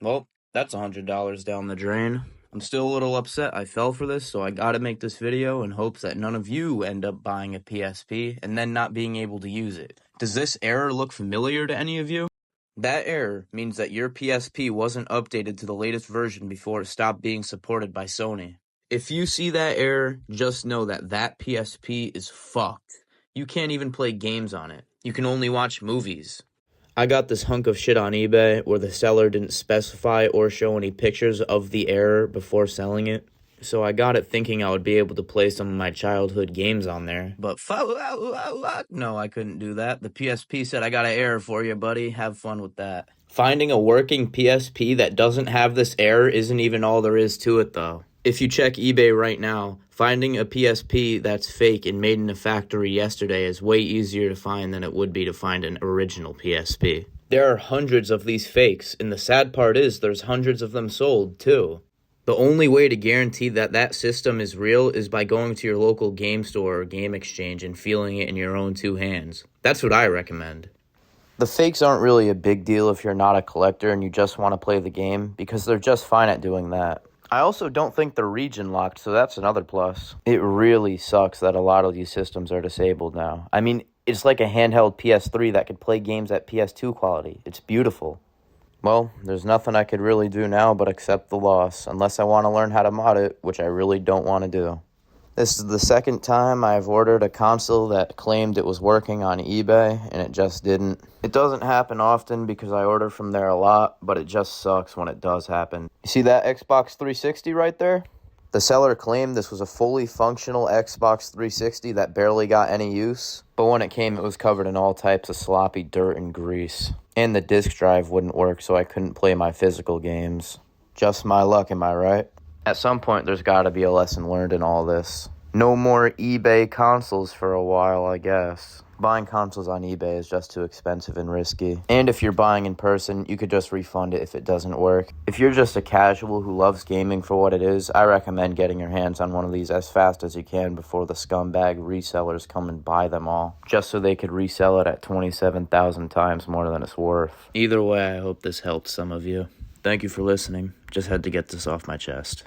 Well, that's $100 down the drain. I'm still a little upset I fell for this, so I gotta make this video in hopes that none of you end up buying a PSP and then not being able to use it. Does this error look familiar to any of you? That error means that your PSP wasn't updated to the latest version before it stopped being supported by Sony. If you see that error, just know that that PSP is fucked. You can't even play games on it. You can only watch movies. I got this hunk of shit on eBay where the seller didn't specify or show any pictures of the error before selling it. So I got it thinking I would be able to play some of my childhood games on there. But no, I couldn't do that. The PSP said, I got an error for you, buddy. Have fun with that. Finding a working PSP that doesn't have this error isn't even all there is to it, though. If you check eBay right now, finding a PSP that's fake and made in a factory yesterday is way easier to find than it would be to find an original PSP. There are hundreds of these fakes, and the sad part is there's hundreds of them sold, too. The only way to guarantee that that system is real is by going to your local game store or game exchange and feeling it in your own two hands. That's what I recommend. The fakes aren't really a big deal if you're not a collector and you just want to play the game, because they're just fine at doing that. I also don't think they're region locked, so that's another plus. It really sucks that a lot of these systems are disabled now. I mean, it's like a handheld PS3 that could play games at PS2 quality. It's beautiful. Well, there's nothing I could really do now but accept the loss, unless I want to learn how to mod it, which I really don't want to do. This is the second time I've ordered a console that claimed it was working on eBay, and it just didn't. It doesn't happen often because I order from there a lot, but it just sucks when it does happen. You see that Xbox 360 right there? The seller claimed this was a fully functional Xbox 360 that barely got any use, but when it came, it was covered in all types of sloppy dirt and grease. And the disk drive wouldn't work, so I couldn't play my physical games. Just my luck, am I right? At some point, there's got to be a lesson learned in all this. No more eBay consoles for a while, I guess. Buying consoles on eBay is just too expensive and risky. And if you're buying in person, you could just refund it if it doesn't work. If you're just a casual who loves gaming for what it is, I recommend getting your hands on one of these as fast as you can before the scumbag resellers come and buy them all, just so they could resell it at 27,000 times more than it's worth. Either way, I hope this helped some of you. Thank you for listening. Just had to get this off my chest.